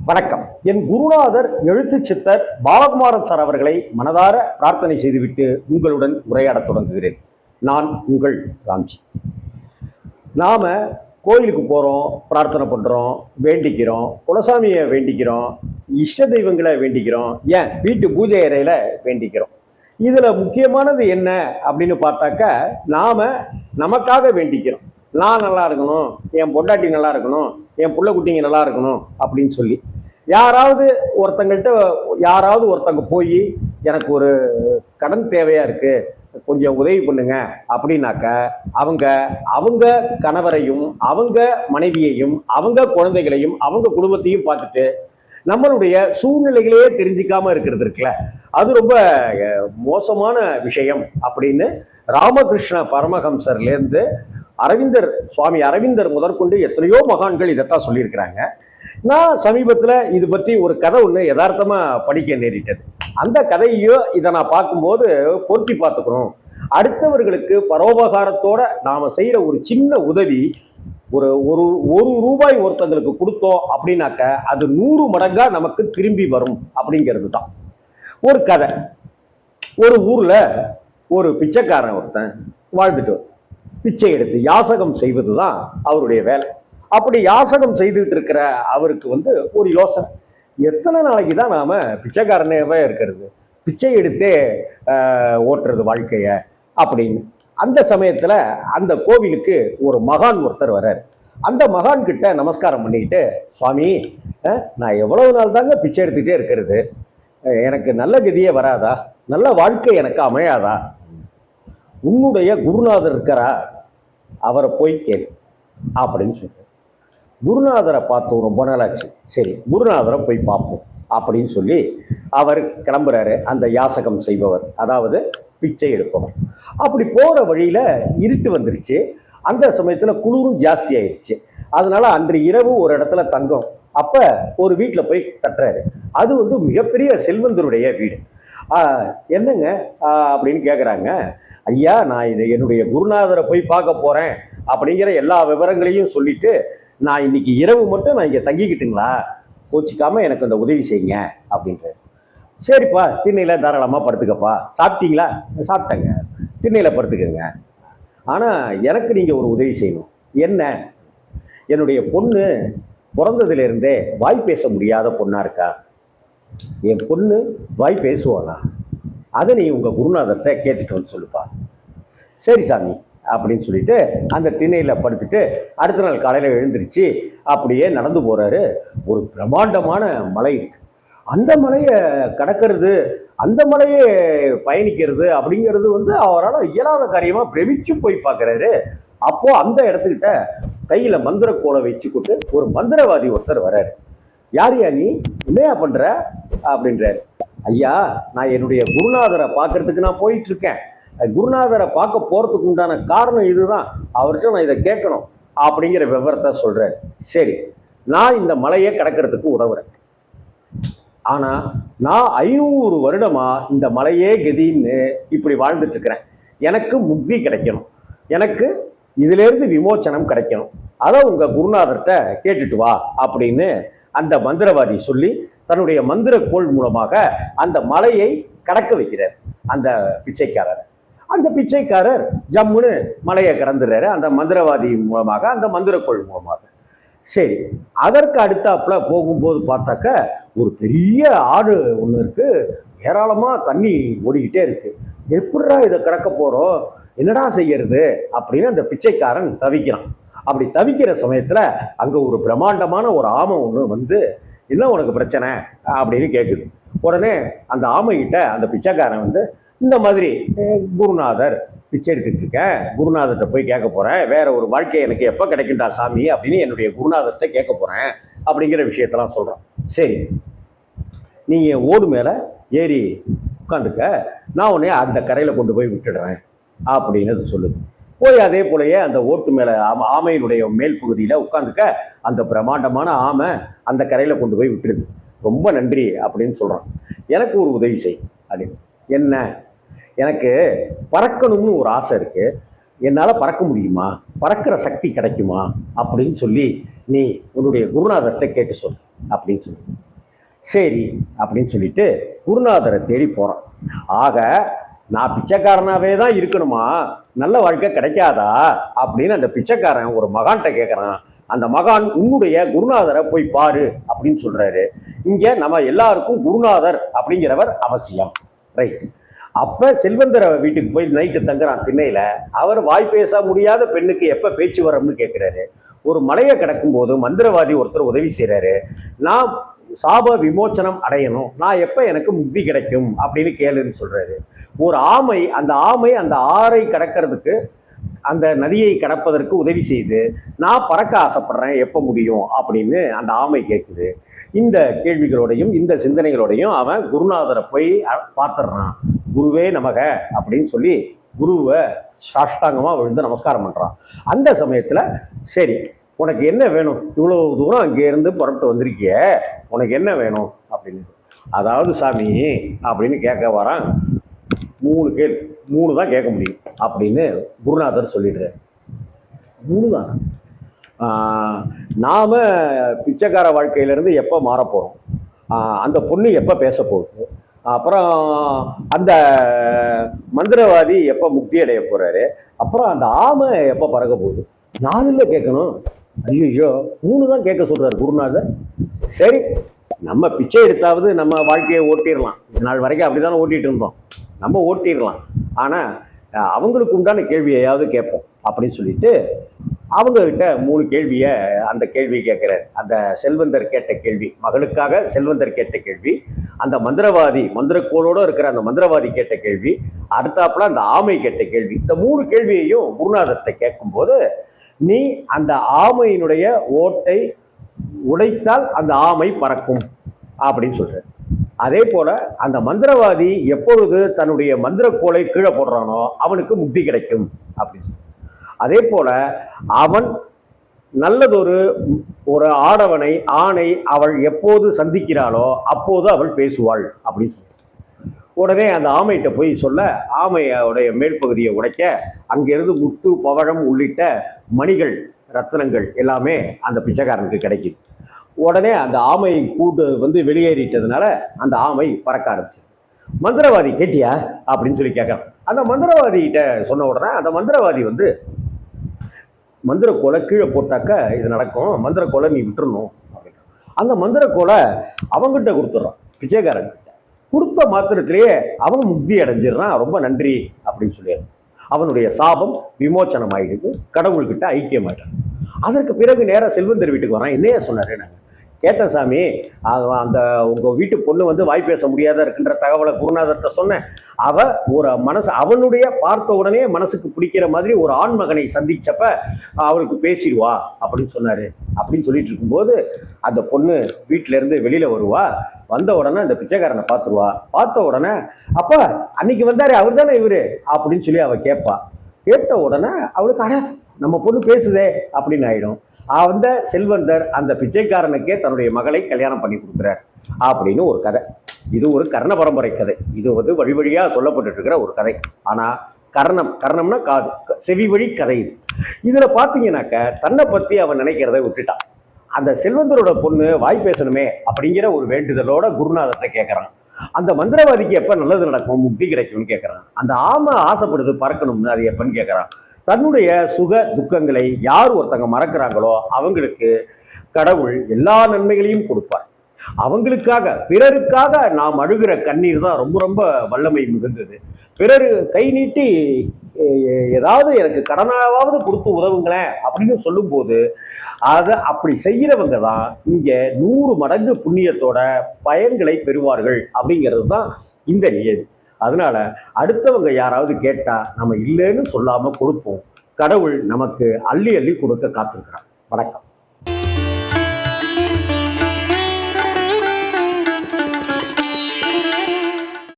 வணக்கம். என் குருநாதர் எழுத்து சித்தர் பாலகுமாரன் சார் அவர்களை மனதார பிரார்த்தனை செய்துவிட்டு உங்களுடன் உரையாடத் தொடங்குகிறேன். நான் உங்கள் ராம்ஜி. நாம கோயிலுக்கு போகிறோம், பிரார்த்தனை பண்ணுறோம், வேண்டிக்கிறோம், குலசாமியை வேண்டிக்கிறோம், இஷ்ட தெய்வங்களை வேண்டிக்கிறோம், ஏன் வீட்டு பூஜை அறையில் வேண்டிக்கிறோம். இதில் முக்கியமானது என்ன அப்படின்னு பார்த்தாக்கா, நாம் நமக்காக வேண்டிக்கிறோம். நான் நல்லா இருக்கணும், என் பொண்டாட்டி நல்லா இருக்கணும், என் புள்ள குட்டிங்க நல்லா இருக்கணும் அப்படின்னு சொல்லி யாராவது ஒருத்தங்க போய் எனக்கு ஒரு கடன் தேவையா இருக்கு, கொஞ்சம் உதவி பண்ணுங்க அப்படின்னாக்க அவங்க அவங்க கணவரையும் அவங்க மனைவியையும் அவங்க குழந்தைகளையும் அவங்க குடும்பத்தையும் பார்த்துட்டு நம்மளுடைய சூழ்நிலைகளையே தெரிஞ்சுக்காம இருக்கிறது இருக்குல்ல, அது ரொம்ப மோசமான விஷயம் அப்படின்னு ராமகிருஷ்ண பரமஹம்சர்லேருந்து சுவாமி அரவிந்தர் முதற்கொண்டு எத்தனையோ மகான்கள் இதைத்தான் சொல்லியிருக்கிறாங்க. நான் சமீபத்தில் இது பற்றி ஒரு கதை ஒன்று யதார்த்தமாக படிக்க நேரிட்டது. அந்த கதையோ இதை நான் பார்க்கும்போது பொருத்தி பார்த்துக்கணும். அடுத்தவர்களுக்கு பரோபகாரத்தோட நாம் செய்கிற ஒரு சின்ன உதவி, ஒரு ஒரு ஒரு ரூபாய் ஒருத்தங்களுக்கு கொடுத்தோம் அப்படின்னாக்க அது 100 மடங்கா நமக்கு திரும்பி வரும் அப்படிங்கிறது தான் ஒரு கதை. ஒரு ஊரில் ஒரு பிச்சைக்காரன் ஒருத்தன் வாழ்ந்துட்டு பிச்சை எடுத்து யாசகம் செய்வது தான் அவருடைய வேலை. அப்படி யாசகம் செய்துட்டு இருக்கிற அவருக்கு ஒரு யோசனை, எத்தனை நாளைக்கு தான் நாம பிச்சைக்காரனவே இருக்கிறது, பிச்சை எடுத்தே ஓட்டுறது வாழ்க்கைய அப்படின்னு. அந்த சமயத்துல அந்த கோவிலுக்கு ஒரு மகான் ஒருத்தர் வர்றாரு. அந்த மகான் கிட்ட நமஸ்காரம் பண்ணிக்கிட்டு, சுவாமி, நான் எவ்வளவு நாள் தாங்க பிச்சை எடுத்துக்கிட்டே இருக்கிறது, எனக்கு நல்ல கதியே வராதா, நல்ல வாழ்க்கை எனக்கு அமையாதா, உன்னுடைய குருநாதர் இருக்கிறா, அவரை போய் கேளு அப்படின்னு சொல்றாரு. குருநாதரை பார்த்தோம், ரொம்ப நாளாச்சு, சரி குருநாதரை போய் பார்ப்போம் அப்படின்னு சொல்லி அவர் கிளம்புறாரு. அந்த யாசகம் செய்பவர், அதாவது பிச்சை எடுப்பவர். அப்படி போகிற வழியில் இருட்டு வந்துருச்சு. அந்த சமயத்தில் குளிரும் ஜாஸ்தி ஆயிடுச்சு. அதனால அன்று இரவு ஒரு இடத்துல தங்கம். அப்போ ஒரு வீட்டில் போய் தட்டுறாரு. அது மிகப்பெரிய செல்வந்தருடைய வீடு. என்னங்க அப்படின்னு கேட்குறாங்க. ஐயா, நான் என்னுடைய குருநாதரை போய் பார்க்க போகிறேன் அப்படிங்கிற எல்லா விவரங்களையும் சொல்லிட்டு, நான் இன்னைக்கு இரவு மட்டும் நான் இங்கே தங்கிக்கிட்டுங்களா, கோச்சிக்காமல் எனக்கு அந்த உதவி செய்யுங்க அப்படின்ட்டு. சரிப்பா, திண்ணையில் தாராளமாக படுத்துக்கப்பா. சாப்பிட்டீங்களா? சாப்பிட்டேங்க. திண்ணையில் படுத்துக்கங்க. ஆனால் எனக்கு நீங்கள் ஒரு உதவி செய்யணும். என்ன? என்னுடைய பொண்ணு பிறந்ததுலேருந்தே வாய் பேச முடியாத பொண்ணாக இருக்கா. என் பொண்ணு வாய் பேசுவாளா? அதை நீ உங்கள் குருநாதர்கிட்ட கேட்டுட்டு வந்து சொல்லுப்பா. சரி சாமி அப்படின்னு சொல்லிட்டு அந்த திண்ணையில் படுத்துட்டு அடுத்த நாள் காலையில் எழுந்திருச்சு அப்படியே நடந்து போகிறாரு. ஒரு பிரம்மாண்டமான மலை இருக்கு. அந்த மலையை கடக்கிறது, அந்த மலையை பயணிக்கிறது அப்படிங்கிறது அவரால் இயலாத காரியமாக பிரமிச்சு போய் பார்க்குறாரு. அப்போ அந்த இடத்துக்கிட்ட கையில் மந்திர கோலை வச்சுக்கிட்டு ஒரு மந்திரவாதி ஒருத்தர் வர்றாரு. யாரையா நீ, என்னையா பண்ணுற அப்படின்றாரு. ஐயா, நான் என்னுடைய குருநாதரை பார்க்கறதுக்கு நான் போயிட்டு இருக்கேன். குருநாதரை பார்க்க போகிறதுக்கு உண்டான காரணம் இதுதான், அவர்கிட்ட நான் இதை கேட்கணும் அப்படிங்கிற விவரத்தை சொல்கிறேன். சரி, நான் இந்த மலையை கடக்கிறதுக்கு உதவுறேன். ஆனால் நான் 500 வருடமாக இந்த மலையே கதின்னு இப்படி வாழ்ந்துட்டு இருக்கிறேன். எனக்கு முக்தி கிடைக்கணும், எனக்கு இதிலேருந்து விமோச்சனம் கிடைக்கணும். அதை உங்கள் குருநாதர்கிட்ட கேட்டுட்டு வா அப்படின்னு அந்த மந்திரவாதி சொல்லி தன்னுடைய மந்திர கோள் மூலமாக அந்த மலையை கடக்க வைக்கிறார் அந்த பிச்சைக்காரர். அந்த பிச்சைக்காரர் ஜம்முன்னு மலையை கடந்துடுறாரு அந்த மந்திரவாதி மூலமாக, அந்த மந்திரக்கோள் மூலமாக. சரி, அதற்கு அடுத்தாப்புல போகும்போது பார்த்தாக்க ஒரு பெரிய ஆடு ஒன்று இருக்கு. ஏராளமாக தண்ணி ஓடிக்கிட்டே இருக்கு. எப்படிடா இதை கடக்க போகிறோம், என்னடா செய்யறது அப்படின்னு அந்த பிச்சைக்காரன் தவிக்கிறான். அப்படி தவிக்கிற சமயத்தில் அங்கே ஒரு பிரம்மாண்டமான ஒரு ஆமை ஒன்று என்ன உனக்கு பிரச்சனை அப்படின்னு கேட்குது. உடனே அந்த ஆமைகிட்ட அந்த பிச்சைக்காரன் இந்த மாதிரி குருநாதர் பிச்சை எடுத்துட்டு இருக்கேன், குருநாதர்கிட்ட போய் கேட்க போகிறேன், வேற ஒரு வாழ்க்கை எனக்கு எப்போ கிடைக்குண்டா சாமி அப்படின்னு என்னுடைய குருநாதர்கிட்ட கேட்க போகிறேன் அப்படிங்கிற விஷயத்தெல்லாம் சொல்கிறான். சரி, நீங்கள் ஓடு மேலே ஏறி உட்காந்துக்க, நான் உடனே அந்த கரையில் கொண்டு போய் விட்டுடுறேன் அப்படின்னு அது சொல்லுது. போய் அதே போலயே அந்த ஓட்டு மேலே ஆமையினுடைய மேல் பகுதியில் உட்காந்துக்க அந்த பிரம்மாண்டமான ஆமை அந்த கரையில் கொண்டு போய் விட்டுருது. ரொம்ப நன்றி அப்படின்னு சொல்கிறான். எனக்கு ஒரு உதவி செய் அப்படின்னு. என்ன? எனக்கு பறக்கணும்னு ஒரு ஆசை இருக்குது. என்னால் பறக்க முடியுமா, பறக்கிற சக்தி கிடைக்குமா அப்படின்னு சொல்லி நீ உன்னுடைய குருநாதர்கிட்ட கேட்டு சொல் அப்படின்னு சொல்லி. சரி அப்படின்னு சொல்லிட்டு குருநாதரை தேடி போகிறான். ஆக நான் பிச்சைக்காரனாவே தான் இருக்கணுமா, நல்ல வாழ்க்கை கிடைக்காதா அப்படின்னு அந்த பிச்சைக்காரன் ஒரு மகான்கிட்ட கேட்குறான். அந்த மகான் உன்னுடைய குருநாதரை போய் பாரு அப்படின்னு சொல்றாரு. இங்கே நம்ம எல்லாருக்கும் குருநாதர் அப்படிங்கிறவர் அவசியம், ரைட்? அப்ப செல்வந்தர வீட்டுக்கு போய் நைட்டு தங்குறான் திண்ணையில. அவர் வாய் பேச முடியாத பெண்ணுக்கு எப்ப பேச்சு வரும்னு கேட்கிறாரு. ஒரு மலையை கிடக்கும் போது மந்திரவாதி ஒருத்தர் உதவி செய்யறாரு. நான் சாப விமோச்சனம் அடையணும், நான் எப்ப எனக்கு முக்தி கிடைக்கும் அப்படின்னு கேளுன்னு சொல்றாரு. ஒரு ஆமை அந்த ஆறை கடக்கிறதுக்கு, அந்த நதியை கடப்பதற்கு உதவி செய்து நான் பறக்க ஆசைப்படுறேன், எப்போ முடியும் அப்படின்னு அந்த ஆமை கேட்குது. இந்த கேள்விகளோடையும் இந்த சிந்தனைகளோடையும் அவன் குருநாதரை போய் பார்த்துடுறான். குருவே நமக அப்படின்னு சொல்லி குருவை சாஷ்டாங்கமாக விழுந்து நமஸ்காரம் பண்ணுறான். அந்த சமயத்தில் சரி உனக்கு என்ன வேணும், இவ்வளோ தூரம் அங்கேருந்து புறப்பட்டு வந்திருக்கிய, உனக்கு என்ன வேணும் அப்படின்னு. அதாவது சாமி அப்படின்னு கேட்க வரான். 3 கேள்வி, 3 தான் கேட்க முடியும் அப்படின்னு குருநாதர் சொல்லிடுறாரு. 3 தான். நாம் பிச்சைக்கார வாழ்க்கையிலேருந்து எப்போ மாறப்போகிறோம், அந்த பொண்ணு எப்போ பேச போகுது, அப்புறம் அந்த மந்திரவாதி எப்போ முக்தி அடைய போகிறாரு, அப்புறம் அந்த ஆமை எப்போ பறக்க போகுது. 4 கேட்கணும். ஐயோ 3 தான் கேட்க சொல்கிறார் குருநாதர். சரி நம்ம பிச்சை எடுத்தாவது நம்ம வாழ்க்கையை ஓட்டிடலாம், நாள் வரைக்கும் அப்படி தானே ஓட்டிகிட்டு இருந்தோம், நம்ம ஓட்டிடலாம். ஆனால் அவங்களுக்கு உண்டான கேள்வியையாவது கேட்போம் அப்படின்னு சொல்லிட்டு அவங்கக்கிட்ட 3 கேள்வியை அந்த கேள்வி கேட்குறாரு. அந்த செல்வந்தர் கேட்ட கேள்வி, மகளுக்காக செல்வந்தர் கேட்ட கேள்வி, அந்த மந்திரவாதி மந்திரக்கோளோடு இருக்கிற அந்த மந்திரவாதி கேட்ட கேள்வி, அடுத்தாப்புல அந்த ஆமை கேட்ட கேள்வி. இந்த 3 கேள்வியையும் குருநாதர்கிட்ட கேட்கும்போது, நீ அந்த ஆமையினுடைய ஓட்டை உடைத்தால் அந்த ஆமை பறக்கும் அப்படின்னு சொல்ற. அதே போல அந்த மந்திரவாதி எப்பொழுது தன்னுடைய மந்திரக்கோளை கீழே போடுறானோ அவனுக்கு முக்தி கிடைக்கும் அப்படின்னு சொல்ற. அதே போல அவன் நல்லதொரு ஒரு ஆணை அவள் எப்போது சந்திக்கிறாளோ அப்போது அவள் பேசுவாள் அப்படின்னு சொல்ற. உடனே அந்த ஆமைகிட்ட போய் சொல்ல, ஆமையோடைய மேல் பகுதியை உடைக்க அங்கிருந்து முத்து பவழம் உள்ளிட்ட மணிகள் ரத்தினங்கள் எல்லாமே அந்த பிச்சைக்காரனுக்கு கிடைக்குது. உடனே அந்த ஆமை கூட்டு வெளியேறிட்டதுனால அந்த ஆமை பறக்க ஆரம்பிச்சு. மந்திரவாதி கேட்டியா அப்படின்னு சொல்லி கேட்கறான். அந்த மந்திரவாதிகிட்ட சொன்ன உடனே அந்த மந்திரவாதி மந்திரக்கோலை கீழே போட்டாக்க இது நடக்கும், மந்திரக்கோலை நீ விட்டுறணும் அப்படின்னு. அந்த மந்திரக்கோலை அவங்ககிட்ட கொடுத்துட்றான், பிச்சைக்காரன் கிட்ட. கொடுத்த மாத்திரத்திலேயே அவன் முக்தி அடைஞ்சிடறான். ரொம்ப நன்றி அப்படின்னு சொல்லி அவனுடைய சாபம் விமோச்சனம் ஆகிடுது, கடவுள்கிட்ட ஐக்கியமாயிட்டான். அதற்கு பிறகு நேராக செல்வந்தர் வீட்டுக்கு வரான். என்னையா சொன்னார், நாங்கள் கேட்டேன் சாமி, அந்த உங்கள் வீட்டு பொண்ணு வாய் பேச முடியாத இருக்குன்ற தகவலை குருநாதர்கிட்ட சொன்னேன். ஒரு அவனுடைய பார்த்த உடனே மனசுக்கு பிடிக்கிற மாதிரி ஒரு ஆண்மகனை சந்திச்சப்ப அவருக்கு பேசிடுவா அப்படின்னு சொன்னார். அப்படின்னு சொல்லிட்டு இருக்கும்போது அந்த பொண்ணு வீட்டிலேருந்து வெளியில் வருவா. வந்த உடனே அந்த பிச்சைக்காரனை பார்த்துருவா. பார்த்த உடனே அப்பா அன்னைக்கு வந்தாரு அவர் தானே இவரு அப்படின்னு சொல்லி அவள் கேட்பா. கேட்ட உடனே அவளுக்கு அட நம்ம பொண்ணு பேசுதே அப்படின்னு ஆயிடும். அந்த செல்வந்தர் அந்த பிச்சைக்காரனுக்கே தன்னுடைய மகளை கல்யாணம் பண்ணி கொடுக்குறார் அப்படின்னு ஒரு கதை. இது ஒரு கர்ண பரம்பரை கதை. இது வழி வழியாக சொல்லப்பட்டு இருக்கிற ஒரு கதை. ஆனால் கர்ணம்னா காது, செவி வழி கதை இது. இதில் பார்த்தீங்கன்னாக்க தன்னை பற்றி அவன் நினைக்கிறத விட்டுட்டான். அந்த செல்வந்தரோட பொண்ணு வாய் பேசணுமே அப்படிங்கிற ஒரு வேண்டுதலோட குருநாதத்தை கேட்குறான். அந்த மந்திரவாதிக்கு எப்போ நல்லது நடக்கும், முக்தி கிடைக்கும்னு கேட்குறான். அந்த ஆமை ஆசைப்படுது பறக்கணும்னு, அது எப்பன்னு கேட்குறான். தன்னுடைய சுக துக்கங்களை யார் ஒருத்தங்க மறக்கிறாங்களோ அவங்களுக்கு கடவுள் எல்லா நன்மைகளையும் கொடுப்பார். அவங்களுக்காக பிறருக்காக நாம் அழுகிற கண்ணீர் தான் ரொம்ப ரொம்ப வல்லமை மிகுந்தது. பிறர் கை நீட்டி ஏதாவது எனக்கு கடனாவது கொடுத்து உதவுங்களேன் அப்படின்னு சொல்லும்போது அதை அப்படி செய்கிறவங்க தான் இங்கே 100 மடங்கு புண்ணியத்தோட பயன்களை பெறுவார்கள் அப்படிங்கிறது தான் இந்த நியதி. அதனால அடுத்தவங்க யாராவது கேட்டா நம்ம இல்லைன்னு சொல்லாம கொடுப்போம். கடவுள் நமக்கு அள்ளி அள்ளி கொடுக்க காத்திருக்கிறார். வணக்கம்.